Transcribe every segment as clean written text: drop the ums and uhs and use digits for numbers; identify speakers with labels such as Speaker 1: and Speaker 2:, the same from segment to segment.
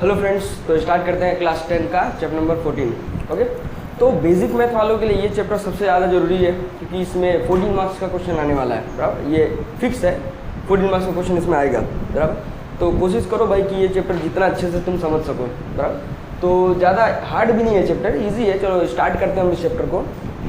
Speaker 1: Hello friends, तो start करते हैं क्लास 10 का चैप्टर नंबर 14। ओके, तो बेसिक मैथ वालों के लिए ये चैप्टर सबसे ज़्यादा ज़रूरी है क्योंकि इसमें 14 मार्क्स का क्वेश्चन आने वाला है। बराबर, ये फिक्स है, 14 मार्क्स का क्वेश्चन इसमें आएगा। बराबर, तो कोशिश करो भाई कि ये चैप्टर जितना अच्छे से तुम समझ सको। बराबर, तो ज़्यादा हार्ड भी नहीं है चैप्टर, ईजी है। चलो स्टार्ट करते हैं हम इस चैप्टर को।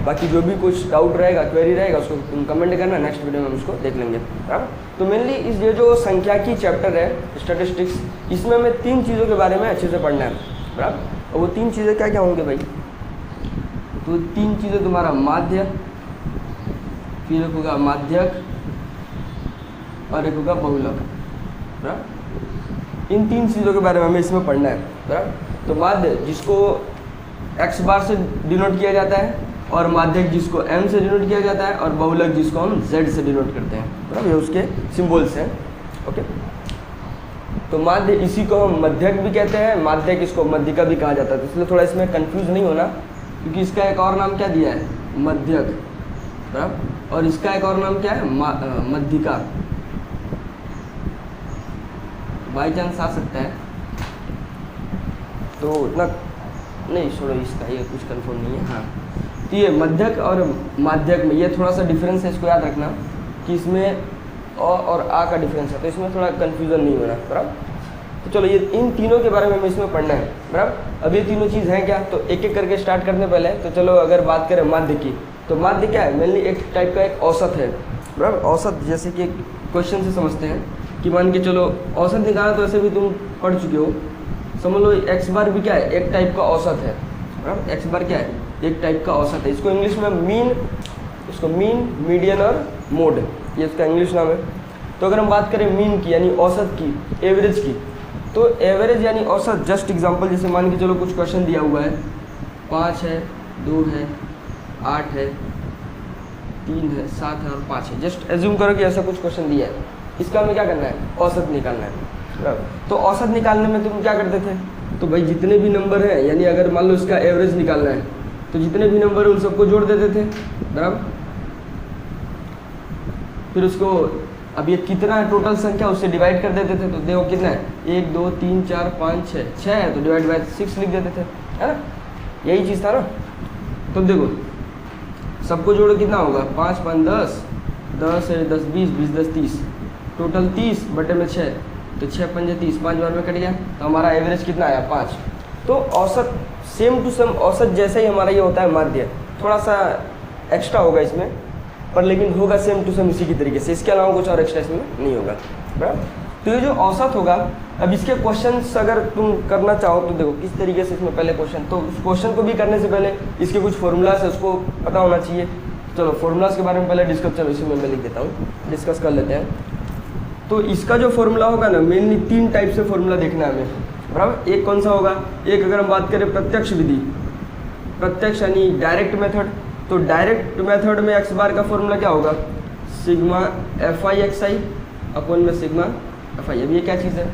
Speaker 1: बाकी जो भी कुछ डाउट रहेगा, क्वेरी रहेगा, उसको तुम कमेंट करना, नेक्स्ट वीडियो में हम उसको देख लेंगे। बराबर, तो मेनली इस ये जो संख्या की चैप्टर है स्टैटिस्टिक्स, इसमें हमें 3 चीज़ों के बारे में अच्छे से पढ़ना है। बराबर, और वो 3 चीज़ें क्या क्या होंगे भाई? तो 3 चीज़ें तुम्हारा माध्य, फिर एक होगा माध्यक और एक होगा बहुलक। बराबर, इन 3 चीज़ों के बारे में हमें इसमें पढ़ना है। बराबर, तो माध्य जिसको x बार से डिनोट किया जाता है, और माध्यक जिसको m से डिनोट किया जाता है, और बहुलक जिसको हम z से डिनोट करते हैं। बराबर, ये उसके सिंबल्स हैं। ओके, तो माध्य इसी को हम मध्यक भी कहते हैं, माध्यक इसको मध्यिका भी कहा जाता है। तो इसलिए थोड़ा इसमें कंफ्यूज नहीं होना, क्योंकि इसका एक और नाम क्या दिया है? मध्यक। बराबर, और इसका एक और नाम क्या है? मध्यिका। बाई चांस आ सकता है, तो इतना नहीं, छोड़ो इसका, ये कुछ कंफर्म नहीं है। हाँ, तो ये मध्यक और माध्यक में ये थोड़ा सा डिफरेंस है, इसको याद रखना कि इसमें अ और आ का डिफरेंस है, तो इसमें थोड़ा कन्फ्यूज़न नहीं होना। बराबर, तो चलो ये इन तीनों के बारे में हमें इसमें पढ़ना है। बराबर, अब ये तीनों चीज़ हैं क्या, तो एक एक करके स्टार्ट करने पहले। तो चलो अगर बात करें माध्य की, तो माध्य क्या है? मेनली एक टाइप का एक औसत है। बराबर, औसत जैसे कि क्वेश्चन से समझते हैं कि मान के चलो औसत निकालना, तो ऐसे भी तुम पढ़ चुके हो। समझ लो एक्स बार भी क्या है? एक टाइप का औसत है। बराबर, एक्स बार क्या है? एक टाइप का औसत है। इसको इंग्लिश में मीन, इसको मीन, मीडियन और मोड, ये इसका इंग्लिश नाम है। तो अगर हम बात करें मीन की यानी औसत की, एवरेज की, तो एवरेज यानी औसत, जस्ट एग्जांपल जैसे मान के चलो कुछ क्वेश्चन दिया हुआ है, 5 है, 2 है, 8 है, 3 है, 7 है और 5 है। जस्ट एज्यूम करो कि ऐसा कुछ क्वेश्चन दिया है, इसका हमें क्या करना है? औसत निकालना है। तो औसत निकालने में तुम क्या करते थे? तो भाई जितने भी नंबर हैं, यानी अगर मान लो इसका एवरेज निकालना है, तो जितने भी नंबर है उन सबको जोड़ देते थे। बराबर, फिर उसको, अब ये कितना है टोटल संख्या, उससे डिवाइड कर देते थे। तो देखो कितना है, 1 2 3 4 5 6, 6 है तो डिवाइड बाय 6 लिख देते थे, है ना? यही चीज़ था ना। तो देखो सबको जोड़ो कितना होगा? 5 5 10, 10 है 10 20, 20 10 30, टोटल 30 बटे में 6, तो 6 5 30, 5 बार में कट गया, तो हमारा एवरेज कितना आया? 5। तो औसत सेम टू सेम औसत जैसा ही हमारा ये होता है माध्य, थोड़ा सा एक्स्ट्रा होगा इसमें, पर लेकिन होगा सेम टू सेम इसी की तरीके से, इसके अलावा कुछ और एक्स्ट्रा इसमें नहीं होगा। बराबर, तो ये जो औसत होगा, अब इसके क्वेश्चंस अगर तुम करना चाहो तो देखो किस तरीके से इसमें पहले क्वेश्चन, तो उस क्वेश्चन को भी करने से पहले इसके कुछ फॉर्मूलाज है, उसको पता होना चाहिए। चलो फॉर्मूलाज के बारे में पहले डिस्कस, चलो इसी में मैं लिख देता हूँ, डिस्कस कर लेते हैं। तो इसका जो फॉर्मूला होगा ना, मेनली 3 टाइप से फॉर्मूला देखना है हमें। बराबर, एक कौन सा होगा? एक अगर हम बात करें प्रत्यक्ष विधि, प्रत्यक्ष यानी डायरेक्ट मेथड, तो डायरेक्ट मेथड में एक्स बार का फॉर्मूला क्या होगा? Sigma F I X I upon में सिग्मा एफ आई। अब ये क्या चीज़ है?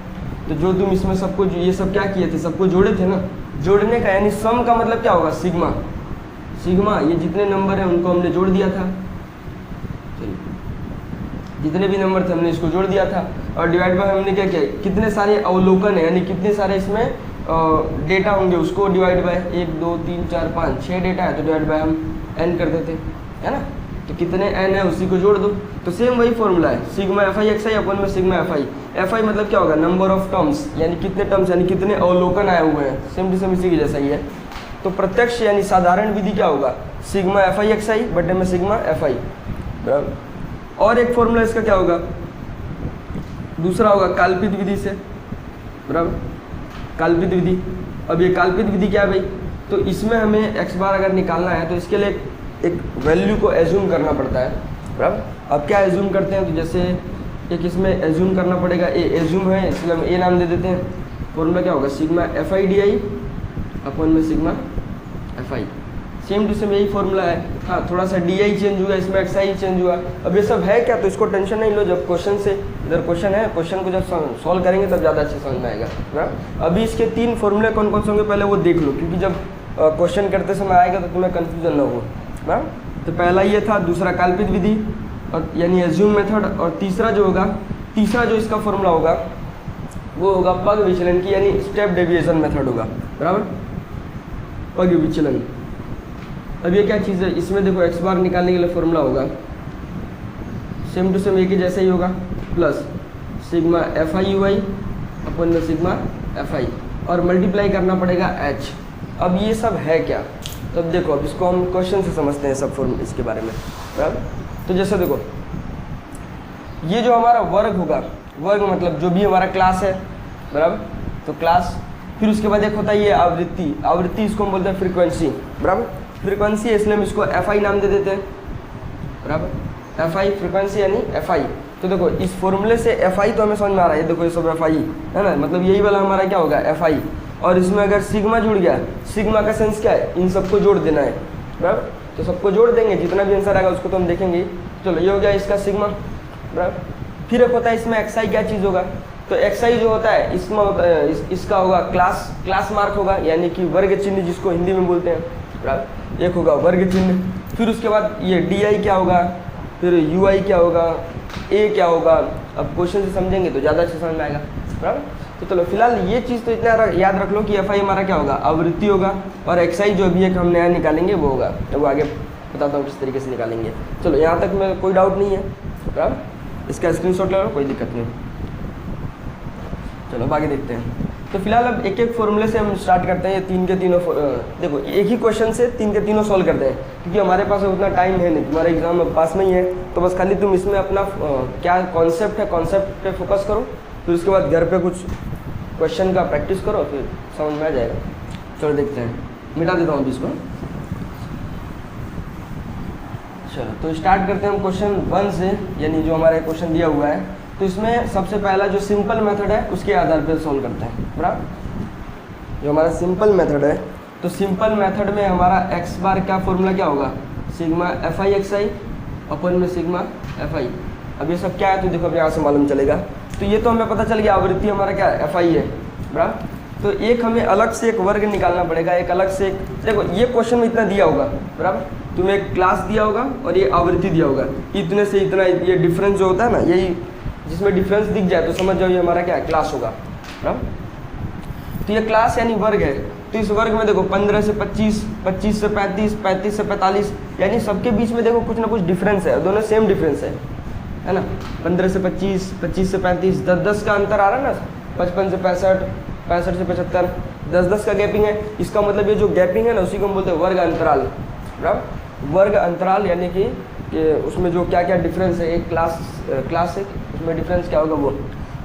Speaker 1: तो जो तुम इसमें सबको, ये सब क्या किए थे? सबको जोड़े थे ना। जोड़ने का यानी सम का मतलब क्या होगा? सिग्मा। सिग्मा ये जितने नंबर हैं उनको हमने जोड़ दिया था, जितने भी नंबर थे हमने इसको जोड़ दिया था, और डिवाइड बाय हमने क्या किया? कितने सारे अवलोकन है यानी कितने सारे इसमें डेटा होंगे उसको डिवाइड बाय 1 2 3 4 5 6 डेटा है, तो डिवाइड बाय हम n कर देते, है ना? तो कितने n है उसी को जोड़ दो। तो सेम वही फॉर्मूला है, sigma F I X I upon में sigma F I. F I मतलब क्या होगा? नंबर ऑफ टर्म्स, यानी कितने टर्म्स यानी कितने अवलोकन आए हुए हैं, सेम टू सेम इसी की जैसा ही है। तो प्रत्यक्ष यानी साधारण विधि क्या होगा? सिग्मा एफ आई एक्स आई बटे में सिग्मा एफ आई। बराबर, और एक फॉर्मूला इसका क्या होगा? दूसरा होगा काल्पित विधि से। बराबर, काल्पित विधि। अब ये काल्पित विधि क्या है भाई? तो इसमें हमें एक्स बार अगर निकालना है तो इसके लिए एक वैल्यू को एज्यूम करना पड़ता है। बराबर, अब क्या एज्यूम करते हैं? तो जैसे एक इसमें एज्यूम करना पड़ेगा, ए एज्यूम है इसलिए हम ए नाम दे देते हैं। फॉर्मूला क्या होगा? Sigma F I D I upon में sigma F I. Same to same यही फॉर्मूला है। हाँ, थोड़ा सा डी आई चेंज हुआ, इसमें एक्स आई चेंज हुआ। अब ये सब है क्या, तो इसको टेंशन नहीं लो, जब क्वेश्चन से इधर क्वेश्चन है, क्वेश्चन को जब सॉल्व करेंगे तब ज़्यादा अच्छे समझ में आएगा। ना अभी इसके 3 फॉर्मूले कौन कौन से होंगे पहले वो देख लो, क्योंकि जब क्वेश्चन करते समय आएगा तो तुम्हें कन्फ्यूजन ना हो। ना तो पहला ये था, दूसरा काल्पित विधि और यानी एज्यूम मेथड, और तीसरा जो होगा, तीसरा जो इसका फॉर्मूला होगा वो होगा पग विचलन की, यानी स्टेप डेविएशन मेथड होगा, बराबर, पग विचलन। अब ये क्या चीज़ है, इसमें देखो एक्स बार निकालने के लिए फॉर्मूला होगा सेम टू सेम एक ही जैसा ही होगा, plus sigma F I U I upon में सिग्मा एफ आई, और मल्टीप्लाई करना पड़ेगा एच। अब ये सब है क्या, तो अब देखो, अब इसको हम क्वेश्चन से समझते हैं सब फॉर्म इसके बारे में, बराबर। तो जैसे देखो, ये जो हमारा वर्ग होगा, वर्ग मतलब जो भी हमारा क्लास है, बराबर, तो क्लास, फिर उसके बाद एक होता है ये आवृत्ति, आवृत्ति इसको हम बोलते हैं फ्रीक्वेंसी, बराबर, फ्रीक्वेंसी है इसलिए हम इसको एफ आई नाम दे देते हैं, बराबर, एफ आई फ्रीक्वेंसी यानी एफ आई। तो देखो इस फॉर्मूले से एफ आई तो हमें समझ में आ रहा है, देखो ये सब एफ आई है ना, मतलब यही वाला हमारा क्या होगा एफ आई, और इसमें अगर सिग्मा जुड़ गया, सिग्मा का सेंस क्या है, इन सबको जोड़ देना है, बराबर, तो सबको जोड़ देंगे, जितना भी आंसर आएगा उसको तो हम देखेंगे। चलो ये हो गया इसका सिग्मा, बराबर। फिर एक होता है इसमें एक्स आई, क्या चीज़ होगा, तो एक्स आई जो होता है इसमें इसका होगा क्लास मार्क होगा, यानी कि वर्ग चिन्ह जिसको हिंदी में बोलते हैं, बराबर, एक होगा वर्ग चिन्ह। फिर उसके बाद ये डी आई क्या होगा, फिर यू आई क्या होगा, ए क्या होगा, अब क्वेश्चन से समझेंगे तो ज़्यादा अच्छा समझ में आएगा, बराबर। तो चलो फिलहाल ये चीज़ तो इतना याद रख लो कि एफ आई हमारा क्या होगा, आवृत्ति होगा, और एक्स आई जो अभी एक हम नया निकालेंगे वो होगा, तो वो आगे बताता हूँ किस तरीके से निकालेंगे। चलो यहाँ तक में कोई डाउट नहीं है, बराबर, इसका स्क्रीनशॉट ले लो, कोई दिक्कत नहीं। चलो अब आगे देखते हैं। तो फिलहाल अब एक एक फॉर्मूले से हम स्टार्ट करते हैं, ये तीन के तीनों देखो एक ही क्वेश्चन से तीन के तीनों सॉल्व करते हैं, क्योंकि हमारे पास उतना टाइम है नहीं, तुम्हारा एग्जाम पास में ही है, तो बस खाली तुम इसमें अपना क्या कॉन्सेप्ट है, कॉन्सेप्ट पे फोकस करो, फिर उसके बाद घर पे कुछ क्वेश्चन का प्रैक्टिस करो, फिर समझ में आ जाएगा। चलो देखते हैं, मिटा देता हूँ अभी इसको। चलो तो स्टार्ट करते हैं हम क्वेश्चन 1 से, यानी जो हमारा क्वेश्चन दिया हुआ है, तो इसमें सबसे पहला जो सिंपल मेथड है उसके आधार पर सॉल्व करते हैं, बराबर। जो हमारा सिंपल मेथड है, तो सिंपल मेथड में हमारा एक्स बार का फॉर्मूला क्या होगा, sigma F I X I upon में सिग्मा एफ आई। अब ये सब क्या है तो देखो अब यहाँ से मालूम चलेगा। तो ये तो हमें पता चल गया आवृत्ति हमारा क्या है, एफ आई है, बराबर। तो एक हमें अलग से एक वर्ग निकालना पड़ेगा, एक अलग से एक, देखो ये क्वेश्चन में इतना दिया होगा, बराबर, तुम्हें एक क्लास दिया होगा और ये आवृत्ति दिया होगा, इतने से इतना, ये डिफरेंस जो होता है ना, यही जिसमें डिफरेंस दिख जाए तो समझ जाओ ये हमारा क्या है, क्लास होगा, बराबर। तो ये क्लास यानी वर्ग है, तो इस वर्ग में देखो 15 से 25, 25 से 35, 35 से 45, यानी सबके बीच में देखो कुछ ना कुछ डिफरेंस है, दोनों सेम डिफरेंस है ना। 15 से 25, 25 से 35, 10-10 का अंतर आ रहा है ना, 55 से 65, 65 से 75, 10-10 का गैपिंग है। इसका मतलब ये जो गैपिंग है ना उसी को हम बोलते हैं वर्ग अंतराल, बराबर। वर्ग अंतराल यानी कि उसमें जो क्या क्या डिफरेंस है, एक क्लास है उसमें डिफरेंस क्या होगा वो।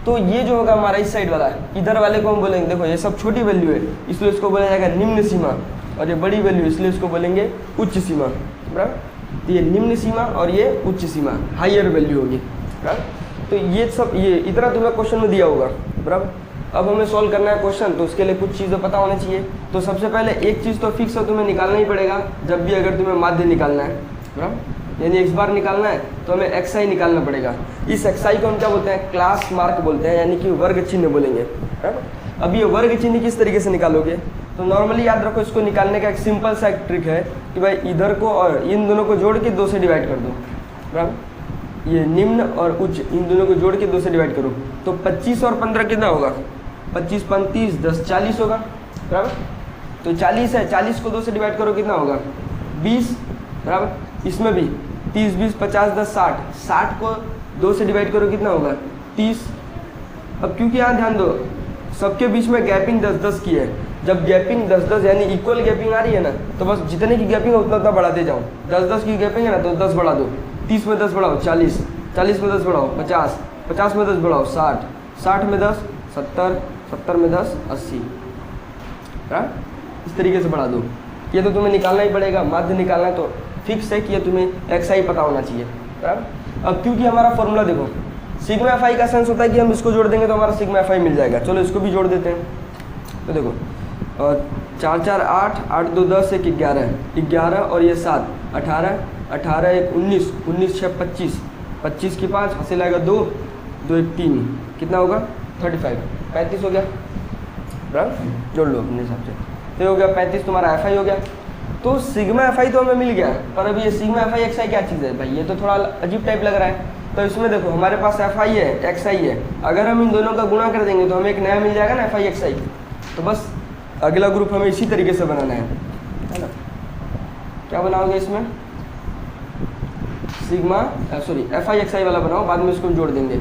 Speaker 1: तो ये जो होगा हमारा इस साइड वाला, इधर वाले को हम बोलेंगे, देखो ये सब छोटी वैल्यू है इसलिए इसको बोला जाएगा निम्न सीमा, और ये बड़ी वैल्यू इसलिए इसको बोलेंगे उच्च सीमा, बराबर। तो ये निम्न सीमा और ये उच्च सीमा, हायर वैल्यू होगी, बराबर। तो ये सब, ये इतना तुम्हें क्वेश्चन में दिया होगा, बराबर। अब हमें सॉल्व करना है क्वेश्चन, तो उसके लिए कुछ चीज़ें पता होनी चाहिए। तो सबसे पहले एक चीज़ तो फिक्स है, तुम्हें निकालना ही पड़ेगा जब भी अगर तुम्हें माध्य निकालना है, बराबर, यानी एक्स बार निकालना है तो हमें एक्स आई निकालना पड़ेगा। इस एक्स आई को हम क्या बोलते हैं, क्लास मार्क बोलते हैं, यानी कि वर्ग चिन्ह बोलेंगे, बराबर। अब ये वर्ग चिन्ह किस तरीके से निकालोगे, तो नॉर्मली याद रखो इसको निकालने का एक सिंपल सा एक ट्रिक है कि भाई इधर को और इन दोनों को जोड़ के 2 से डिवाइड कर दो, बराबर। ये निम्न और उच्च इन दोनों को जोड़ के 2 से डिवाइड करो, तो 25 और 15 कितना होगा, 25 35 10 40 होगा, बराबर। तो 40 है, 40 को 2 से डिवाइड करो कितना होगा 20, बराबर। इसमें भी 30 20 50 10 60, 60 को 2 से डिवाइड करो कितना होगा 30। अब क्योंकि यहाँ ध्यान दो सबके बीच में गैपिंग 10-10 की है, जब गैपिंग 10-10 यानी इक्वल गैपिंग आ रही है ना, तो बस जितने की गैपिंग है उतना उतना बढ़ाते जाओ। 10-10 की गैपिंग है ना तो 10 बढ़ा दो, 30 में 10 बढ़ाओ 40, 40 में 10 बढ़ाओ 50, 50 में 10 बढ़ाओ 60, 60 में 10 70, 70 में 10 80, इस तरीके से बढ़ा दो। ये तो तुम्हें निकालना ही पड़ेगा, माध्य निकालना है तो फिक्स है कि ये तुम्हें एक्स आई पता होना चाहिए, बराबर। अब क्योंकि हमारा फॉर्मूला देखो सिग्मा एफ आई का सेंस होता है कि हम इसको जोड़ देंगे तो हमारा सिग्मा एफ आई मिल जाएगा। चलो इसको भी जोड़ देते हैं। तो देखो 4 4 8, 8 2 10, 1 11, 11 और ये 7 18, 18 1 19, 19 6 25, 25 की 5 हासिल आएगा 2, 2 1 3, कितना होगा 35, 35 हो गया, बराबर। जोड़ लो अपने हिसाब से, तो हो गया 35 तुम्हारा एफ आई हो गया। तो सिग्मा एफ आई तो हमें मिल गया, पर अभी ये सिग्मा एफ आई एक्स आई क्या चीज़ है भाई, ये तो थोड़ा अजीब टाइप लग रहा है। तो इसमें देखो हमारे पास एफ आई है, एक्स आई है, अगर हम इन दोनों का गुणा कर देंगे तो हमें एक नया मिल जाएगा ना एफ आई एक्स आई। तो बस अगला ग्रुप हमें इसी तरीके से बनाना है ना। क्या बनाओगे इसमें, sigma sorry F I X I वाला बनाओ, बाद में इसको जोड़ देंगे।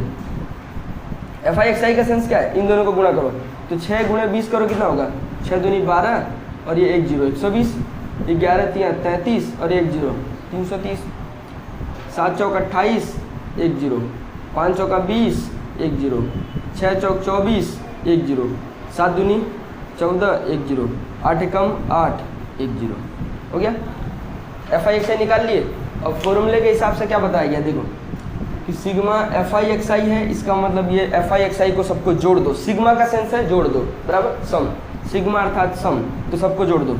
Speaker 1: एफ आई एक्स आई का सेंस क्या है, इन दोनों को गुणा करो, तो 6 गुणे 20 करो कितना होगा, 6 दूनी 12 और ये 1 0 120, 11 3 33 और 1 0 330, 7 चौक 28 1 0, 5 चौका 20 1 0, 6 चौक 24 1 0, 7 दूनी 14 1 0, 8 एकम 8 1 0। हो गया, एफ आई एक्स आई निकाल लिए। अब फॉर्मूले के हिसाब से क्या बताया गया, देखो कि सिग्मा एफ आई एक्स आई है, इसका मतलब ये एफ आई एक्स आई को सबको जोड़ दो। सिग्मा का सेंस है जोड़ दो, बराबर, सम, सिग्मा अर्थात सम, तो सबको जोड़ दो,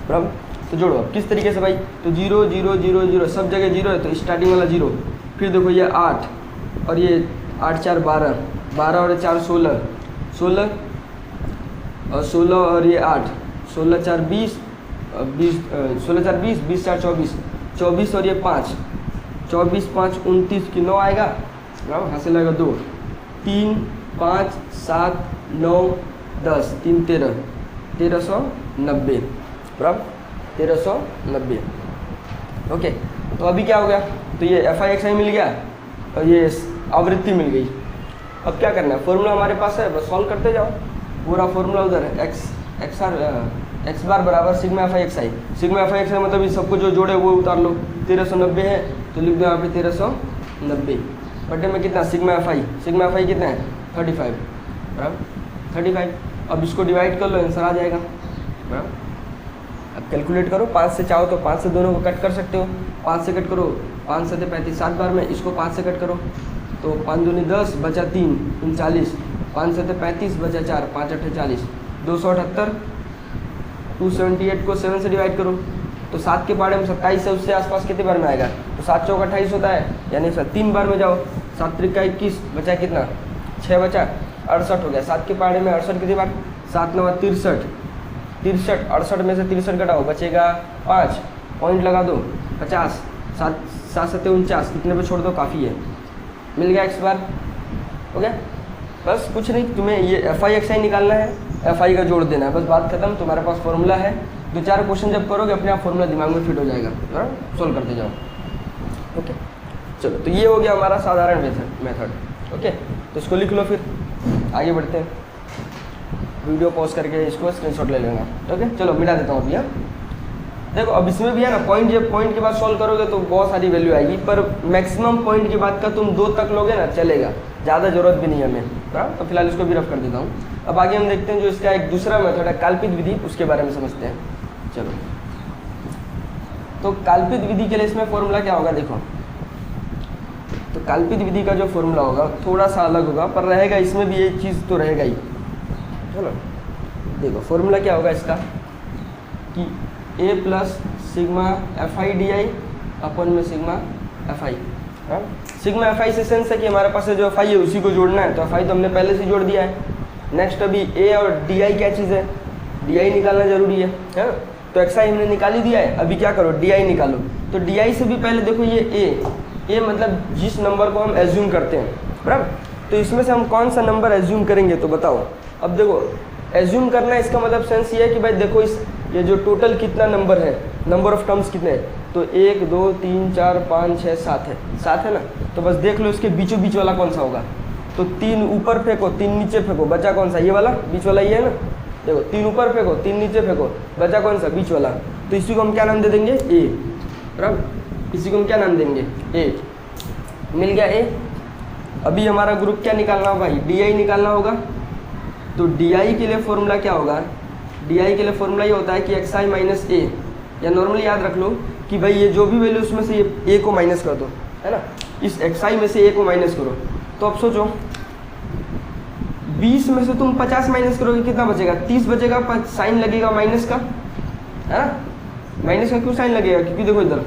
Speaker 1: बराबर। तो जोड़ो अब किस तरीके से भाई, तो 0 0 0 0 सब जगह 0 है, तो स्टार्टिंग वाला 0, फिर देखो ये 8 और ये 8 4 12, 12 और 4 16, 16 और 16 और ये 8, 16 4 20, 20 16 4 20, 20 4 24, 24 और ये 5, 24 5 29 की 9 आएगा, बराबर, हासिल आएगा 2, 3 5 7 9 10 3 13, 1390, बराबर, 1390। ओके, तो अभी क्या हो गया, तो ये एफ आई एक्स आई मिल गया और ये आवृत्ति मिल गई। अब क्या करना है, फॉर्मूला हमारे पास है, बस सॉल्व करते जाओ, पूरा फॉर्मूला उधर है, एक्स बार बराबर sigma F I X I. Sigma F I X I मतलब इस सबको जो जोड़े वो उतार लो, 1390 है तो लिख दो यहाँ पे 1390 बटे में कितना, सिग्मा एफ आई कितना है 35, बराबर 35। अब इसको डिवाइड कर लो, आंसर आ जाएगा, बराबर। अब कैलकुलेट करो, 5 से चाहो तो 5 से दोनों को कट कर सकते हो, 5 से कट करो, 5 से 35 7 बार में, इसको 5 से कट करो तो 5 दूनी 10 बचा 3 39, 5 से 35 बचा 4 5 8 40, 278, 278 को 7 से डिवाइड करो तो 7 के पाड़े में 27 है, उससे आसपास कितने बार में आएगा, तो 7 चौक 28 होता है, यानी 3 बार में जाओ, 7 त्रिका 21 बचा कितना 6 बचा 68 हो गया, 7 के पाड़े में 68 कितनी बार, 7 9 63, 68 में से 63 घटाओ बचेगा 5, पॉइंट लगा दो 50, 7 7 49, कितने पे छोड़ दो, काफ़ी है, मिल गया एक्स बार। हो गया, बस कुछ नहीं, तुम्हें ये एफ आई एक्स आई निकालना है, एफ आई का जोड़ देना है, बस बात खत्म। तुम्हारे पास फॉर्मूला है, 2-4 क्वेश्चन जब करोगे अपने आप फॉर्मूला दिमाग में फिट हो जाएगा, सोल्व करते जाओ। ओके, चलो, तो ये हो गया हमारा साधारण मेथड। ओके, तो इसको लिख लो, फिर आगे बढ़ते हैं। वीडियो पॉज करके इसको स्क्रीनशॉट ले लेना। ओके, चलो मिटा देता हूँ अभी। हाँ, देखो अब इसमें भी है ना पॉइंट, जब पॉइंट के बाद सॉल्व करोगे तो बहुत सारी वैल्यू आएगी, पर मैक्सिमम पॉइंट के बाद का तुम 2 तक लोगे ना चलेगा, ज़्यादा जरूरत भी नहीं है हमें, बराबर। तो फिलहाल इसको भी रफ कर देता हूँ। अब आगे हम देखते हैं जो इसका एक दूसरा मेथड है काल्पित विधि, उसके बारे में समझते हैं। चलो, तो काल्पित विधि के लिए इसमें फॉर्मूला क्या होगा, देखो, तो काल्पित विधि का जो फॉर्मूला होगा थोड़ा सा अलग होगा, पर रहेगा इसमें भी ये चीज़ तो रहेगा ही। चलो देखो, फॉर्मूला क्या होगा इसका कि A plus sigma F I D I upon में sigma F I. Sigma F I से सेंस है कि हमारे पास जो एफ आई है उसी को जोड़ना है, तो एफ आई तो हमने पहले से जोड़ दिया है। नेक्स्ट अभी ए और डी आई क्या चीज़ है, डी आई निकालना जरूरी है ना। तो एक्स आई हमने निकाल ही दिया है, अभी क्या करो डी आई निकालो। तो डी आई से भी पहले देखो ये ए मतलब जिस नंबर को हम एज्यूम करते हैं, बराबर। तो इसमें से हम कौन सा नंबर एज्यूम करेंगे, तो बताओ। अब देखो एज्यूम करना, इसका मतलब सेंस ये है कि भाई देखो ये जो टोटल कितना नंबर है, नंबर ऑफ टर्म्स कितने हैं, तो 1 2 3 4 5 6 7 है, 7 है ना। तो बस देख लो इसके बीचों बीच वाला कौन सा होगा, तो 3 ऊपर फेंको 3 नीचे फेंको, बचा कौन सा, ये वाला बीच वाला, ये है ना। देखो 3 ऊपर फेंको 3 नीचे फेंको, बचा कौन सा, बीच वाला। तो इसी को हम क्या नाम दे देंगे, ए, बराबर। इसी को हम क्या नाम देंगे, ए। मिल गया ए। अभी हमारा ग्रुप क्या निकालना होगा, डी आई निकालना होगा। तो डी आई के लिए फॉर्मूला क्या होगा, डी आई के लिए फॉर्मूला ये होता है कि एक्स आई माइनस ए, या नॉर्मली याद रख लो कि भाई ये जो भी वैल्यू उसमें से ये ए को माइनस कर दो, है ना। इस एक्स आई में से ए को माइनस करो। तो अब सोचो 20 में से तुम 50 माइनस करोगे, कितना बचेगा, 30 बचेगा, पर साइन लगेगा माइनस का, है ना। माइनस का क्यों साइन लगेगा, क्योंकि देखो इधर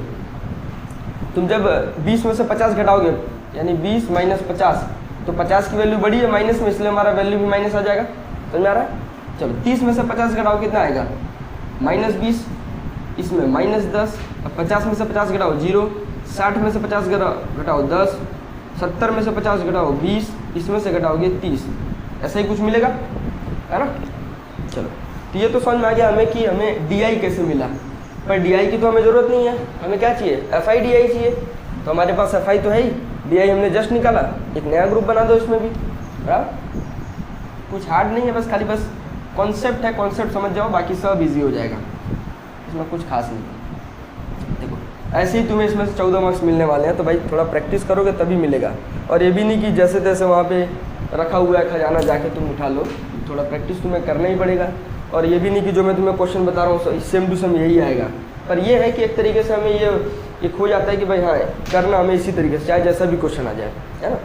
Speaker 1: तुम जब 20 में से 50 घटाओगे, यानी 20 माइनस 50, तो 50 की वैल्यू बड़ी है माइनस में, इसलिए हमारा वैल्यू भी माइनस आ जाएगा। समझ में आ रहा है। चलो 30 में से 50 घटाओ, कितना आएगा, -20, इसमें -10, अब 50 में से 50 घटाओ 0, 60 में से 50 घटाओ 10, 70 में से 50 घटाओ 20, इसमें से घटाओगे 30, ऐसा ही कुछ मिलेगा, है ना। चलो, तो ये तो समझ में आ गया हमें कि हमें डी आई कैसे मिला, पर डी आई की तो हमें ज़रूरत नहीं है, हमें क्या चाहिए, एफ आई डी आई चाहिए। तो हमारे पास एफ आई तो है ही, डी आई हमने जस्ट निकाला, एक नया ग्रुप बना दो इसमें भी, कुछ हार्ड नहीं है, बस खाली बस कॉन्सेप्ट है, कॉन्सेप्ट समझ जाओ, बाकी सब इजी हो जाएगा, इसमें कुछ खास नहीं। देखो ऐसे ही तुम्हें इसमें से 14 मार्क्स मिलने वाले हैं, तो भाई थोड़ा प्रैक्टिस करोगे तभी मिलेगा। और ये भी नहीं कि जैसे तैसे वहाँ पे रखा हुआ है खजाना जाके तुम उठा लो, थोड़ा प्रैक्टिस तुम्हें करना ही पड़ेगा। और ये भी नहीं कि जो मैं तुम्हें क्वेश्चन बता रहा हूँ सेम टू सेम यही आएगा, पर ये है कि एक तरीके से हमें ये एक हो जाता है कि भाई हाँ करना हमें इसी तरीके से, चाहे जैसा भी क्वेश्चन आ जाए, है ना।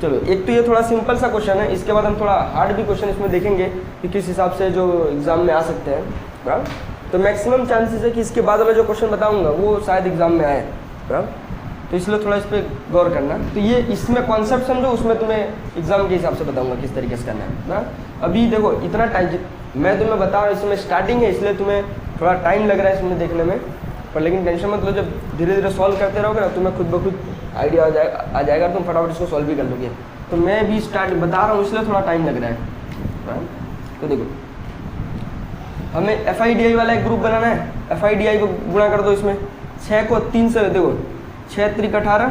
Speaker 1: चलो, एक तो ये थोड़ा सिंपल सा क्वेश्चन है, इसके बाद हम थोड़ा हार्ड भी क्वेश्चन इसमें देखेंगे कि किस हिसाब से जो एग्ज़ाम में आ सकते हैं, बराबर। तो मैक्सिमम चांसेस है कि इसके बाद वाला जो क्वेश्चन बताऊंगा वो शायद एग्जाम में आए, बराबर। तो इसलिए थोड़ा इस पर गौर करना। तो ये इसमें कॉन्सेप्ट समझो, उसमें तुम्हें एग्जाम के हिसाब से बताऊंगा किस तरीके से करना है, बराबर। अभी देखो इतना टाइम मैं तुम्हें बता रहा हूँ, इसमें स्टार्टिंग है इसलिए तुम्हें थोड़ा टाइम लग रहा है इसमें देखने में, पर लेकिन टेंशन मत लो, जब धीरे धीरे सॉल्व करते रहोगे ना तुम्हें खुद ब खुद आइडिया आ जाएगा, तुम फटाफट इसको सॉल्व भी कर लोगे। तो मैं भी स्टार्ट बता रहा हूँ इसलिए थोड़ा टाइम लग रहा है। तो देखो हमें एफ आई डी आई वाला एक ग्रुप बनाना है, एफ आई डी आई को गुणा कर दो इसमें, 6 को 3 से, देखो 6 त्रिक 18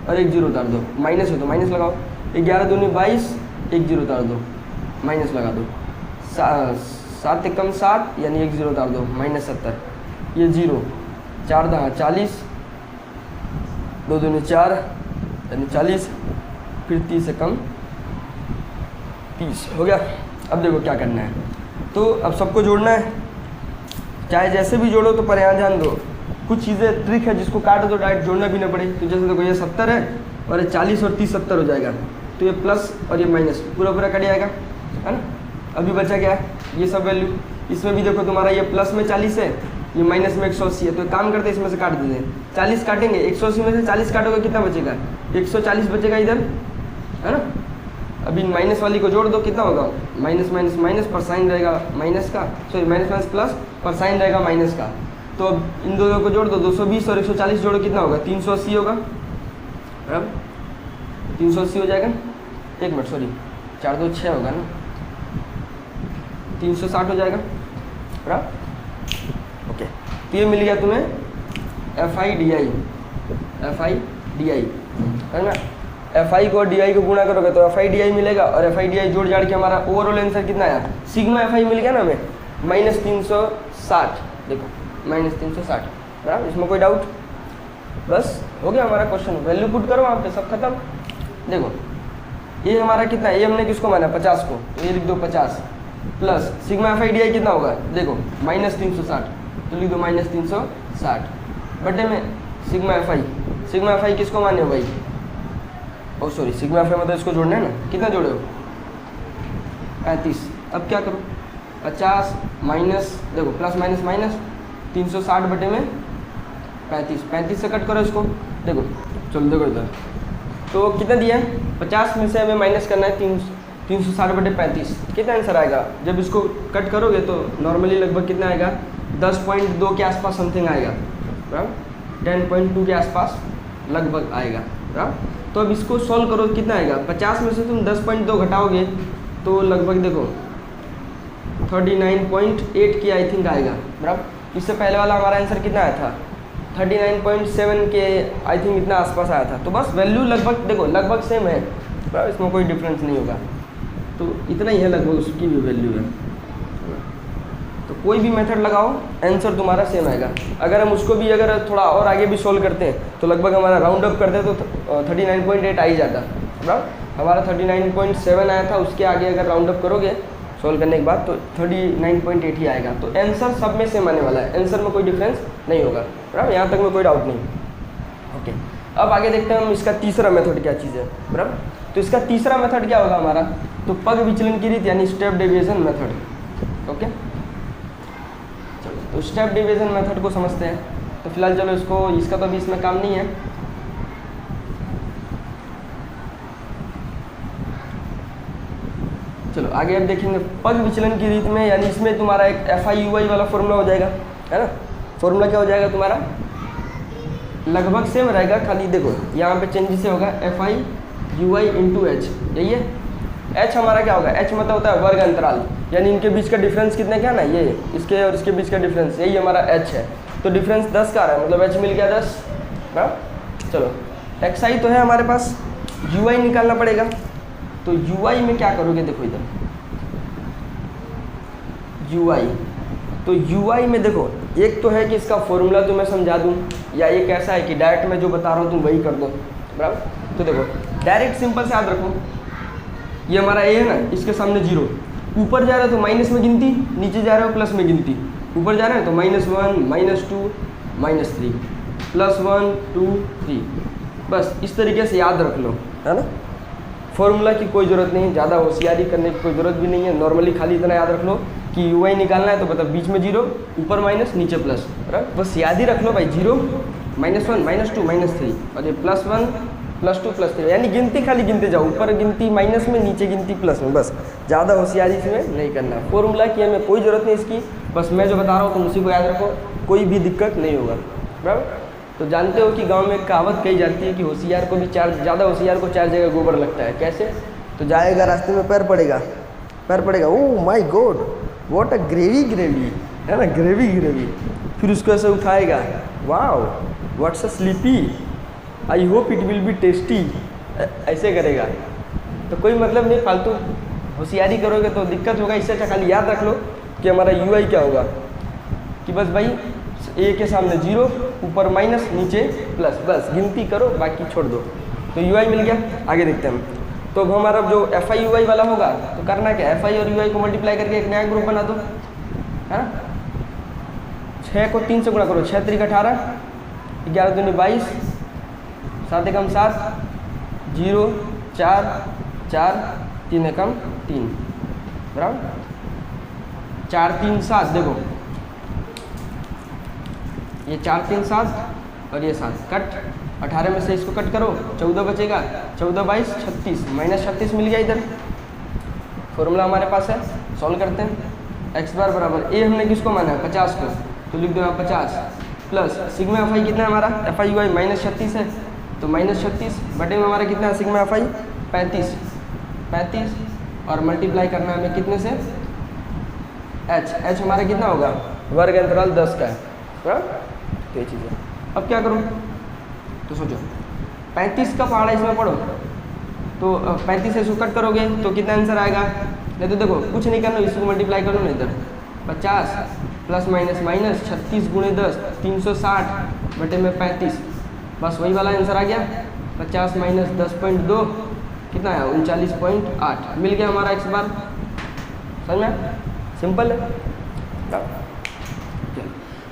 Speaker 1: और 1 0 उतार दो, माइनस है तो माइनस लगाओ, 11 दूनी 22, 1 0 उतार दो, माइनस लगा दो, 7 एकम 7 यानी 1 0 उतार दो, -70, ये 0, 4 दहा 40, 2 दूनी 4 यानी 40, फिर 30 एकम 30 हो गया। अब देखो क्या करना है, तो अब सबको जोड़ना है, चाहे जैसे भी जोड़ो, तो पर यहाँ ध्यान दो कुछ चीज़ें ट्रिक है जिसको काट दो डायरेक्ट जोड़ना भी ना पड़े। तो जैसे देखो ये 70 है और ये 40 और 30 70 हो जाएगा, तो ये प्लस और ये माइनस पूरा पूरा कट जाएगा, है ना। अभी बचा क्या है, ये सब वैल्यू, इसमें भी देखो तुम्हारा ये प्लस में 40 है, ये माइनस में 180 है, तो एक काम करते हैं इसमें से काट देते हैं, 40 काटेंगे, 180 में से 40 काटोगे कितना बचेगा, 140 बचेगा इधर, है ना। अभी माइनस वाली को जोड़ दो, कितना होगा, माइनस माइनस माइनस, पर साइन रहेगा माइनस का, सॉरी माइनस माइनस प्लस, पर साइन रहेगा माइनस का। तो अब इन दोनों को जोड़ दो, 220 और 140 जोड़ो, कितना होगा, 380 होगा, बराबर 380 हो जाएगा। 1 मिनट, सॉरी 4 2 6 होगा ना, 360 हो जाएगा, बराबर। ओके, तो ये मिल गया तुम्हें F I D I, F I D आई, है ना। एफ आई को डी आई को गुणा करोगे तो एफ आई डी आई मिलेगा, और एफ आई डी आई जोड़ जाड़ के हमारा ओवरऑल आंसर कितना आया, सिग्मा एफ आई मिल गया ना हमें, -360, देखो -360, बराबर। इसमें कोई डाउट, बस हो गया हमारा क्वेश्चन, वैल्यू पुट करो वहाँ पे, सब खत्म। देखो ये हमारा कितना है, ये हमने किसको माना 50 को, तो ये लिख दो 50 plus sigma F I D आई कितना होगा, देखो -360, तो लिख दो -360 बटे में सिग्मा एफ आई किसको माने हो भाई, ओ सॉरी सिग्मा एफ आई मतलब इसको जोड़ना है ना, कितना जोड़े हो 35। अब क्या करो, 50 माइनस, देखो प्लस माइनस माइनस, 360 बटे में 35 से कट करो इसको, देखो चलो देखो इधर, तो कितना दिया है, 50 में से हमें माइनस करना है 360 बटे 35, कितना आंसर आएगा। जब इसको कट करोगे तो नॉर्मली लगभग कितना आएगा, 10.2 के आसपास समथिंग आएगा, बराबर 10.2 के आसपास लगभग आएगा, बराबर। तो अब इसको सॉल्व करो, कितना आएगा, 50 में से तुम 10.2 घटाओगे तो लगभग देखो 39.8 की आई थिंक आएगा, बराबर। इससे पहले वाला हमारा आंसर कितना आया था, 39.7 के आई थिंक इतना आसपास आया था। तो बस वैल्यू लगभग देखो लगभग सेम है, बराबर, इसमें कोई डिफरेंस नहीं होगा, तो इतना ही है लगभग उसकी भी वैल्यू है। तो कोई भी मेथड लगाओ आंसर तुम्हारा सेम आएगा। अगर हम उसको भी अगर थोड़ा और आगे भी सोल्व करते हैं तो लगभग हमारा राउंड अप करते हैं तो 39.8 आ ही जाता, बराबर। हमारा 39.7 आया था, उसके आगे अगर राउंड अप करोगे सोल्व करने के बाद तो 39.8 ही आएगा। तो आंसर सब में सेम आने वाला है, आंसर में कोई डिफरेंस नहीं होगा, बराबर, यहाँ तक में कोई डाउट नहीं। ओके, अब आगे देखते हैं हम इसका तीसरा मेथड क्या चीज़ है, बराबर। तो इसका तीसरा मेथड क्या होगा हमारा, तो पग विचलन की रीत यानी स्टेप डेविएशन मेथड। ओके, चलो तो स्टेप डेविएशन मेथड को समझते हैं। तो फिलहाल चलो इसको, इसका तो अभी इसमें काम नहीं है। चलो आगे अब देखेंगे पग विचलन की रीत में, यानी इसमें तुम्हारा एक एफ आई यू आई वाला फॉर्मूला हो जाएगा, है ना। फॉर्मूला क्या हो जाएगा तुम्हारा, लगभग सेम रहेगा, खाली देखो यहाँ पे चेंजेस होगा F I U I into H, यही है। एच हमारा क्या होगा, एच मतलब होता है वर्ग अंतराल, यानी इनके बीच का डिफरेंस कितने क्या ना, ये इसके और इसके बीच का डिफरेंस, यही हमारा एच है। तो डिफरेंस 10 का आ रहा है, मतलब एच मिल गया 10। हाँ चलो, एक्स आई तो है हमारे पास, यू आई निकालना पड़ेगा। तो यू आई में क्या करोगे, देखो इधर यू आई, तो यू आई में देखो एक तो है कि इसका फॉर्मूला तो मैं समझा दूँ, या एक ऐसा है कि डायरेक्ट मैं जो बता रहा हूँ तुम वही कर दो, बराबर। तो देखो डायरेक्ट सिंपल से याद रखो, ये हमारा ए है ना, इसके सामने जीरो, ऊपर जा रहा है तो माइनस में गिनती, नीचे जा रहा है प्लस में गिनती। ऊपर जा रहा है तो -1 -2 -3 +1 2 3, बस इस तरीके से याद रख लो, है ना। फॉर्मूला की कोई ज़रूरत नहीं, ज़्यादा होशियारी करने की कोई ज़रूरत भी नहीं है। नॉर्मली खाली इतना याद रख लो कि यू आई निकालना है तो मतलब बीच में जीरो, ऊपर माइनस, नीचे प्लस, बराबर। बस याद ही रख लो भाई, 0 -1 -2 -3 और ये +1 +2 +3, यानी गिनती खाली गिनते जाओ, ऊपर गिनती माइनस में, नीचे गिनती प्लस में, बस ज़्यादा होशियारी इसमें नहीं करना। फॉर्मूला की हमें कोई ज़रूरत नहीं इसकी, बस मैं जो बता रहा हूँ तुम उसी को याद रखो, कोई भी दिक्कत नहीं होगा, बराबर। तो जानते हो कि गांव में एक कहावत कही जाती है कि होशियार को भी ज़्यादा होशियार को 4 जगह गोबर लगता है। कैसे, तो जाएगा रास्ते में पैर पड़ेगा, oh my God what a gravy, है ना, ग्रेवी। फिर उसको ऐसे उठाएगा, wow what's a sleepy, I hope it will be tasty, ऐसे करेगा। तो कोई मतलब नहीं, फालतू होशियारी करोगे तो दिक्कत होगा। इससे अच्छा खाली याद रख लो कि हमारा यू आई क्या होगा, कि बस भाई ए के सामने 0, ऊपर माइनस, नीचे प्लस, बस गिनती करो, बाकी छोड़ दो। तो यू आई मिल गया। आगे देखते हैं हम। तो अब हमारा जो एफ आई यू आई वाला होगा तो करना क्या, एफ आई और यू आई को मल्टीप्लाई करके एक नया ग्रुप बना दो, है ना। 6 को 3 से गुणा करो, 6 3 18, 11 दूनी 22, 7 एकम 7, 0 4 4, 3 एकम 3, बराबर। 4 3 7, देखो ये 4 3 7 और ये 7, कट 18 में से इसको कट करो, 14 बचेगा, 14 22 36, -36 मिल गया इधर। फॉर्मूला हमारे पास है, सॉल्व करते हैं। एक्स बार बराबर ए हमने किसको माना है, 50 को, तो लिख दो यहाँ 50 प्लस सिग्मा एफ आई कितना है हमारा, एफ आई यू आई -36 है, तो -36 बटे में हमारा कितना है सिग्मा एफ आई 35 और मल्टीप्लाई करना है हमें कितने से, एच हमारा कितना होगा, वर्ग अंतराल 10 का है। तो ये चीज़ है। अब क्या करूँ, तो सोचो 35 का पहाड़ा इसमें पढ़ो, तो 35 से इसको कट करोगे तो कितना आंसर आएगा। नहीं तो देखो कुछ नहीं करना, इसको मल्टीप्लाई करो ना इधर, 50 प्लस माइनस माइनस 36 गुणे 10 360 बटे में 35, बस वही वाला आंसर आ गया। 50 माइनस 10.2 कितना है, 39.8 मिल गया हमारा एक्स बार। समझ में, सिंपल है।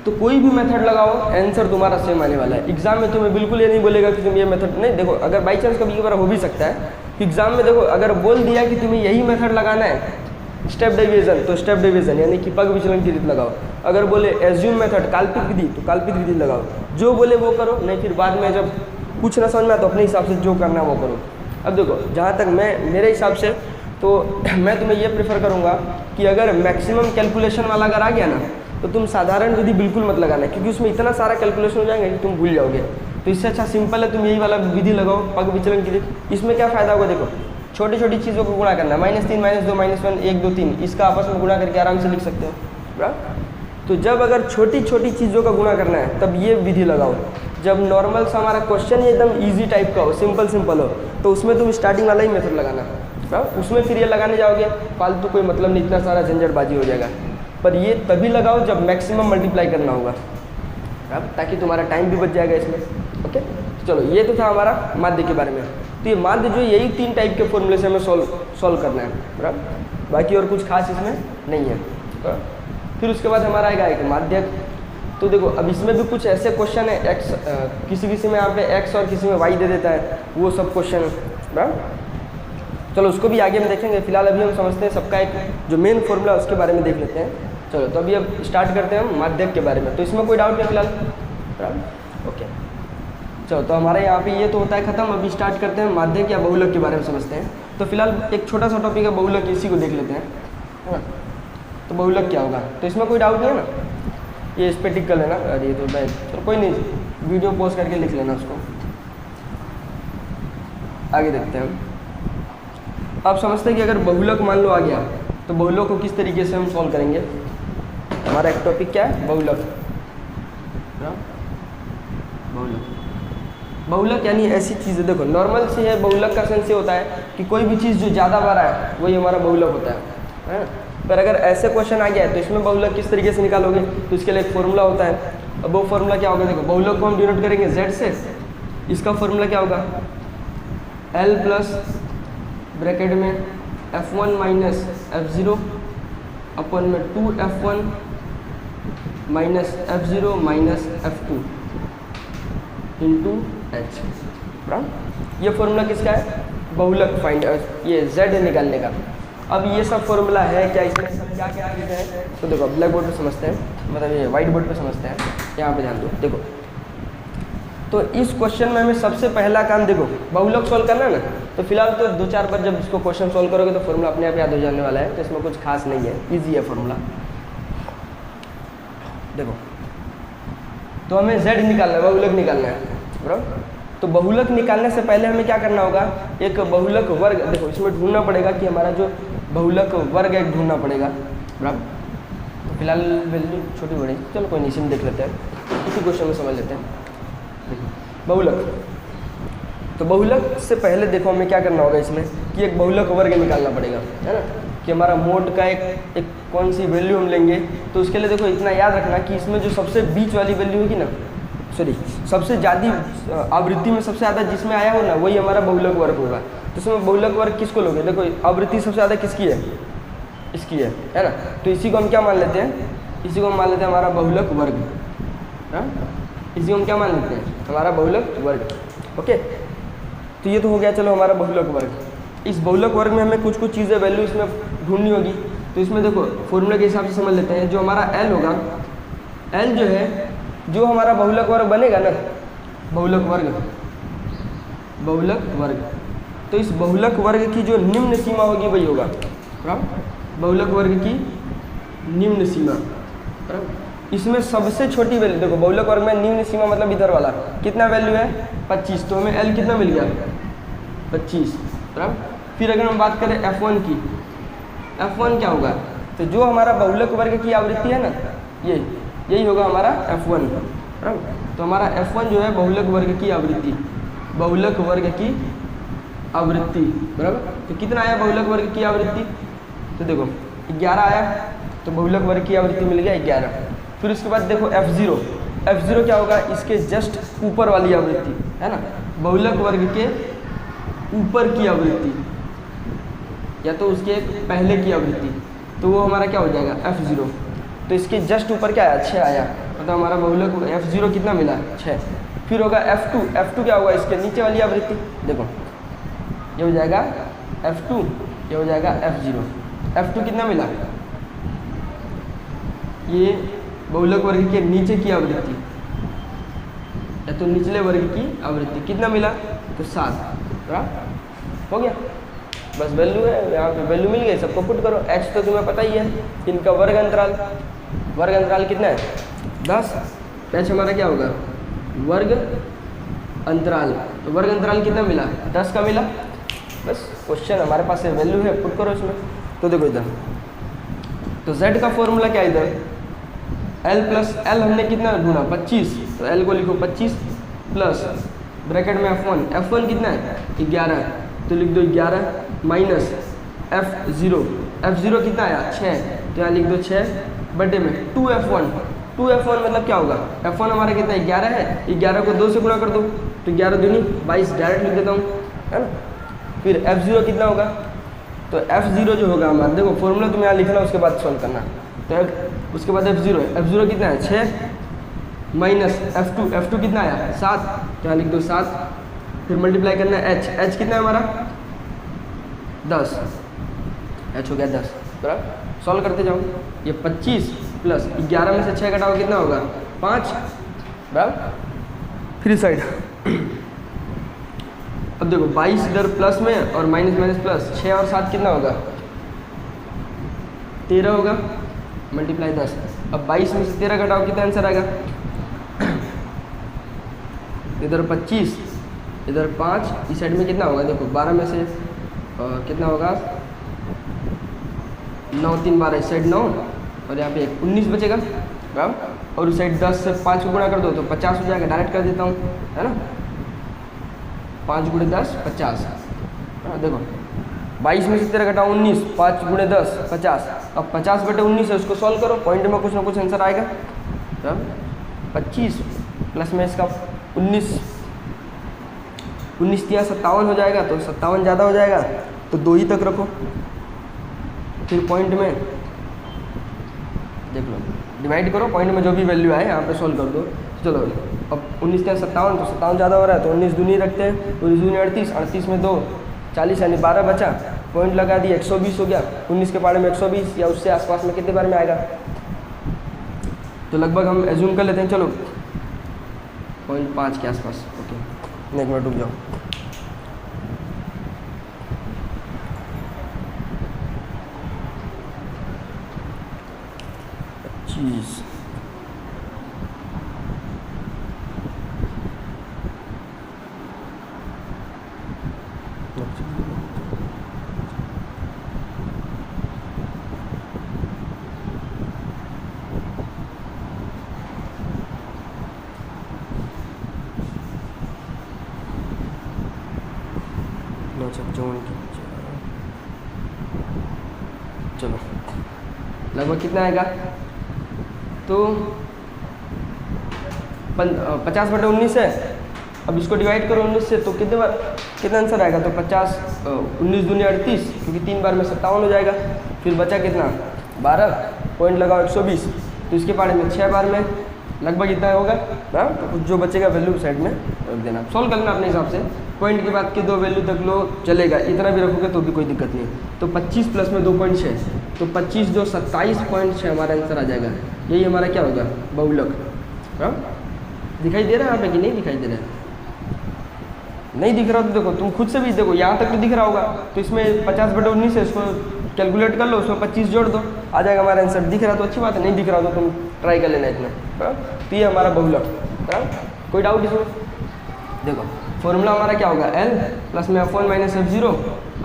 Speaker 1: तो कोई भी मेथड लगाओ आंसर तुम्हारा सेम आने वाला है। एग्जाम में तुम्हें बिल्कुल ये नहीं बोलेगा कि तुम ये मेथड नहीं, देखो अगर बाई चांस कभी कभार हो भी सकता है कि एग्जाम में देखो अगर बोल दिया कि तुम्हें यही मेथड लगाना है स्टेप डिवीजन, तो स्टेप डिवीजन यानी कि पग विचलन की रीत लगाओ। अगर बोले एज्यूम मेथड काल्पनिक विधि, तो काल्पनिक विधि लगाओ। जो बोले वो करो, नहीं फिर बाद में जब कुछ ना समझ में आए तो अपने हिसाब से जो करना है वो करो। अब देखो जहाँ तक मैं मेरे हिसाब से तो मैं तुम्हें ये प्रेफर करूँगा कि अगर मैक्सिमम कैलकुलेशन वाला अगर आ गया ना तो तुम साधारण विधि बिल्कुल मत लगाना, क्योंकि उसमें इतना सारा कैलकुलेशन हो जाएंगे कि तुम भूल जाओगे। तो इससे अच्छा सिंपल है तुम यही वाला विधि लगाओ, पग विचलन की रीत। इसमें क्या फ़ायदा होगा, देखो छोटी छोटी चीज़ों को गुणा करना, -3 -2 -1 1 2 3, इसका आपस में गुणा करके आराम से लिख सकते हो, बराबर। तो जब अगर छोटी छोटी चीज़ों का गुणा करना है तब ये विधि लगाओ। जब नॉर्मल सा हमारा क्वेश्चन एकदम ईजी टाइप का हो, सिंपल हो, तो उसमें तुम स्टार्टिंग वाला ही मेथड लगाना, बराबर। उसमें फिर ये लगाने जाओगे फालतू कोई मतलब नहीं, इतना सारा झंझटबाजी हो जाएगा। पर ये तभी लगाओ जब मैक्सिमम मल्टीप्लाई करना होगा, बराबर, ताकि तुम्हारा टाइम भी बच जाएगा इसमें। ओके, चलो ये तो था हमारा माध्य के बारे में। तो ये माध्य जो यही 3 टाइप के फॉर्मूले से हमें सॉल्व करना है, बराबर। बाकी और कुछ खास इसमें नहीं है। फिर उसके बाद हमारा आएगा एक माध्यक। तो देखो अब इसमें भी कुछ ऐसे क्वेश्चन है, एक्स किसी में यहाँ पे एक्स और किसी में वाई दे देता है, वो सब क्वेश्चन है, बराबर। चलो उसको भी आगे में देखेंगे, फिलहाल अभी हम समझते हैं सबका एक जो मेन फॉर्मूला उसके बारे में देख लेते हैं। चलो तो अभी अब स्टार्ट करते हैं हम माध्यक के बारे में। तो इसमें कोई डाउट नहीं फिलहाल, बराबर। ओके, चलो तो हमारे यहाँ पे ये तो होता है खत्म। अभी स्टार्ट करते हैं माध्यक या बहुलक के बारे में समझते हैं। तो फिलहाल एक छोटा सा टॉपिक है बहुलक, इसी को देख लेते हैं, है ना। तो बहुलक क्या होगा, तो इसमें कोई डाउट नहीं है ना, ये इस पे टिकल है ना, अरे ये तो चलो कोई नहीं, वीडियो पॉज करके लिख लेना उसको। आगे देखते हैं। आप समझते हैं कि अगर बहुलक मान लो आ गया तो बहुलक को किस तरीके से हम सॉल्व करेंगे। हमारा एक टॉपिक क्या है, बहुलक। बहुलक बहुलक यानी ऐसी चीज़ है, देखो नॉर्मल से है, बहुलक का सेंस ये होता है कि कोई भी चीज़ जो ज़्यादा बार है वही हमारा बहुलक होता है ना। पर अगर ऐसे क्वेश्चन आ गया है तो इसमें बहुलक किस तरीके से निकालोगे, तो इसके लिए एक फॉर्मूला होता है। अब वो फॉर्मूला क्या होगा, देखो बहुलक को हम डिनोट करेंगे z से। इसका फॉर्मूला क्या होगा, L प्लस ब्रैकेट में f1 माइनस f0 अपन में 2f1 minus f0 minus f2 into h। ये फॉर्मूला किसका है, बहुलक फाइंड, ये z निकालने का। अब ये सब फॉर्मूला है क्या, इसमें सब क्या क्या चीज़ें हैं, तो देखो ब्लैक बोर्ड पे समझते हैं, मतलब ये वाइट बोर्ड पे समझते हैं। यहाँ पे ध्यान दो, देखो तो इस क्वेश्चन में हमें सबसे पहला काम देखो बहुलक सॉल्व करना है ना। तो फिलहाल तो 2-4 बार जब इसको क्वेश्चन सॉल्व करोगे तो फॉर्मूला अपने आप याद हो जाने वाला है, तो इसमें कुछ खास नहीं है, ईजी है फॉर्मूला। देखो तो हमें z निकालना है, बहुलक निकालना है बराबर। तो बहुलक निकालने से पहले हमें क्या करना होगा, एक बहुलक वर्ग, देखो इसमें ढूंढना पड़ेगा कि हमारा जो बहुलक वर्ग एक ढूंढना पड़ेगा बराबर। तो फिलहाल वैल्यू छोटी बड़ी, चलो कोई नहीं, इसी में देख लेते हैं, इसी क्वेश्चन में समझ लेते हैं। देखो बहुलक, तो बहुलक से पहले देखो हमें क्या करना होगा इसमें कि एक बहुलक वर्ग निकालना पड़ेगा, है ना, कि हमारा मोड का एक कौन सी वैल्यू हम लेंगे। तो उसके लिए देखो इतना याद रखना कि इसमें जो सबसे बीच वाली वैल्यू होगी ना, सॉरी सबसे ज़्यादा आवृत्ति में सबसे ज़्यादा जिसमें आया हो ना वही हमारा बहुलक वर्ग होगा। तो इसमें बहुलक वर्ग किसको लोगे, देखो आवृत्ति सबसे ज़्यादा किसकी है, इसकी है ना। तो इसी को हम क्या मान लेते हैं, इसी को हम मान लेते हैं हमारा बहुलक वर्ग, हाँ इसी को हम क्या मान लेते हैं, हमारा बहुलक वर्ग। ओके, तो ये तो हो गया चलो हमारा बहुलक वर्ग। इस बहुलक वर्ग में हमें कुछ कुछ चीज़ें वैल्यू इसमें ढूंढनी होगी। तो इसमें देखो फॉर्मूले के हिसाब से समझ लेते हैं, जो हमारा L होगा, L जो है, जो हमारा बहुलक वर्ग बनेगा ना, बहुलक वर्ग, तो इस बहुलक वर्ग की जो निम्न सीमा होगी वही होगा बराबर, बहुलक वर्ग की निम्न सीमा बराबर। इसमें सबसे छोटी वैल्यू देखो, बहुलक वर्ग में निम्न सीमा मतलब इधर वाला कितना वैल्यू है 25, तो हमें L कितना मिल गया 25 बराबर। फिर अगर हम बात करें F1 की, F1 क्या होगा, तो जो हमारा बहुलक वर्ग की आवृत्ति है ना, यही होगा हमारा F1 बराबर। तो हमारा F1 जो है बहुलक वर्ग की आवृत्ति, बहुलक वर्ग की आवृत्ति बराबर। तो कितना आया बहुलक वर्ग की आवृत्ति, तो देखो 11 आया, तो बहुलक वर्ग की आवृत्ति मिल गया 11। फिर उसके बाद देखो F0 क्या होगा, इसके जस्ट ऊपर वाली आवृत्ति है ना, बहुलक वर्ग के ऊपर की आवृत्ति या तो उसके पहले की आवृत्ति, तो वो हमारा क्या हो जाएगा F0। तो इसके जस्ट ऊपर क्या आया 6 आया, मतलब हमारा बहुलक F0 कितना मिला 6। फिर होगा F2 क्या होगा, इसके नीचे वाली आवृत्ति, देखो ये हो जाएगा F2, ये हो जाएगा F0। F2 कितना मिला, ये बहुलक वर्ग के नीचे की आवृत्ति या तो निचले वर्ग की आवृत्ति कितना मिला, तो 7 बराबर हो गया। बस वैल्यू है, यहाँ पे वैल्यू मिल गई, सबको पुट करो। H तो तुम्हें पता ही है, इनका वर्ग अंतराल कितना है 10। H हमारा क्या होगा वर्ग अंतराल, तो वर्ग अंतराल कितना मिला 10 का मिला। बस क्वेश्चन हमारे पास है, वैल्यू है, पुट करो इसमें। तो देखो इधर, तो Z का फॉर्मूला क्या है इधर, L प्लस L हमने कितना ढूंढा 25, तो L को लिखो 25 प्लस ब्रैकेट में F1 कितना है 11, तो लिख दो 11 माइनस F0 कितना आया 6, तो यहाँ लिख दो 6 बटे में 2F1 मतलब क्या होगा, F1 हमारा कितना 11 है, 11 को 2 से गुणा कर दो, तो 11 दूनी 22 डायरेक्ट लिख देता हूँ, है ना। फिर F0 कितना होगा, तो F0 जो होगा हमारा, देखो फॉर्मूला तुम यहाँ लिखना उसके बाद सॉल्व करना। तो उसके बाद F0 कितना है 6 माइनस F2 कितना आया 7, तो यहाँ लिख दो 7। फिर मल्टीप्लाई करना है H कितना है हमारा 10, H हो गया 10 बराबर। सॉल्व करते जाओ, ये 25 प्लस 11 में से 6 घटाओ कितना होगा 5 बराबर। फिर साइड अब देखो 22 इधर प्लस में और माइनस प्लस 6 और 7 कितना होगा 13 होगा, मल्टीप्लाई 10। अब 22 में से 13 घटाओ कितना आंसर आएगा इधर 25, इधर 5, इस साइड में कितना होगा देखो 12 में से कितना होगा 9 3 12, इस साइड 9 और यहाँ पे 19 बचेगा बराबर। और उस साइड 10 से 5 को गुणा कर दो तो 50 हो जाएगा, डायरेक्ट कर देता हूँ है ना। 5 गुणे 10 50। देखो 22 में से 13 घटाओ 19, 5 गुणे 10 50। अब 50/19 है, उसको सॉल्व करो, पॉइंट में कुछ ना कुछ आंसर आएगा। तब 25 प्लस में इसका 19 3 57 हो जाएगा, तो 57 ज़्यादा हो जाएगा तो 2 ही तक रखो। फिर पॉइंट में देख लो, डिवाइड करो, पॉइंट में जो भी वैल्यू आए यहाँ पे सॉल्व कर दो। चलो अब 19 3 57, तो 57 ज़्यादा हो रहा है तो 19 दूनी रखते हैं, 19 दूनी 38, 38 में 2 40 यानी 12 बचा, पॉइंट लगा दिया 120 हो गया। 19 के पारे में 120 या उससे आसपास में कितने बार में आएगा, तो लगभग हम एज्यूम कर लेते हैं चलो 0.5 के आसपास। ओके, एक मिनट रुक जाओ। चीज़ चलो लगभग कितना आएगा, तो 50/19 है। अब इसको डिवाइड करो 19 से, तो कितना आंसर आएगा, तो 50 19 दूनी 38, क्योंकि 3 बार में 57 हो जाएगा। फिर बचा कितना 12, पॉइंट लगाओ 120, तो इसके पारे में 6 बार में लगभग इतना होगा ना। तो कुछ जो बचेगा वैल्यू साइड में रख देना, सॉल्व करना अपने हिसाब से। पॉइंट के बाद के 2 वैल्यू तक लो चलेगा, इतना भी रखोगे तो भी कोई दिक्कत नहीं। तो 25 प्लस में 2.6, तो 25 जो 27.6 हमारा आंसर आ जाएगा। यही हमारा क्या होगा, बहुलक। हाँ दिखाई दे रहा है यहाँ पे कि नहीं दिखाई दे रहा है? नहीं दिख रहा तो देखो, तुम खुद से भी देखो, यहाँ तक तो दिख रहा होगा, तो इसमें 50/19 है, इसको कैलकुलेट कर लो, उसमें 25 जोड़ दो, आ जाएगा हमारा आंसर। दिख रहा तो अच्छी बात है, नहीं दिख रहा तो तुम ट्राई कर लेना इतना। तो ये हमारा बहुलक। कोई डाउट इसमें? देखो फॉर्मूला हमारा क्या होगा, L प्लस में F1 माइनस F0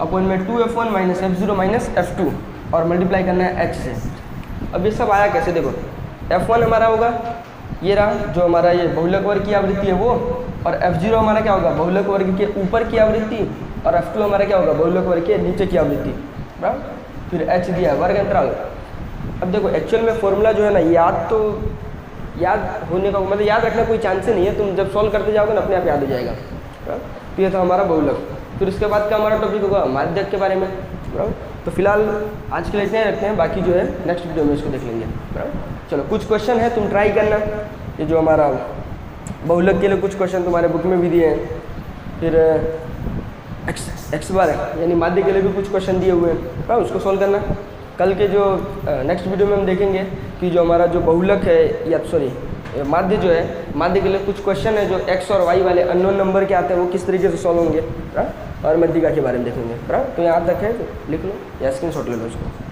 Speaker 1: अपॉन में 2F1 minus F0 minus F2 और मल्टीप्लाई करना है H से। अब ये सब आया कैसे, देखो F1 हमारा होगा ये रहा, जो हमारा ये बहुलक वर्ग की आवृत्ति है वो, और F0 हमारा क्या होगा, बहुलक वर्ग के ऊपर की आवृत्ति, और F2 हमारा क्या होगा, बहुलक वर्ग के नीचे की आवृत्ति। फिर H दिया वर्ग अंतराल। अब देखो एक्चुअल में फॉर्मूला जो है ना, याद होने का मतलब याद रखना कोई चांस ही नहीं है, तुम जब सॉल्व करते जाओगे ना अपने आप याद हो जाएगा। तो ये था हमारा बहुलक। फिर उसके बाद का हमारा टॉपिक होगा माध्यक के बारे में। तो फिलहाल आज के लिए इतने रखते हैं, बाकी जो है नेक्स्ट वीडियो में इसको देख लेंगे। चलो कुछ क्वेश्चन है, तुम ट्राई करना। ये जो हमारा बहुलक के लिए कुछ क्वेश्चन तुम्हारे बुक में भी दिए हैं, फिर एक्स बार यानी माध्य के लिए भी कुछ क्वेश्चन दिए हुए हैं, उसको सॉल्व करना। कल के जो नेक्स्ट वीडियो में हम देखेंगे कि जो हमारा जो बहुलक है, या सॉरी माध्य जो है, माध्य के लिए कुछ क्वेश्चन है जो x और y वाले अननोन नंबर के आते हैं, वो किस तरीके से सॉल्व होंगे, और मध्यिका के बारे में देखेंगे। तो यहाँ तक है, लिख लो या स्क्रीनशॉट ले लो इसको।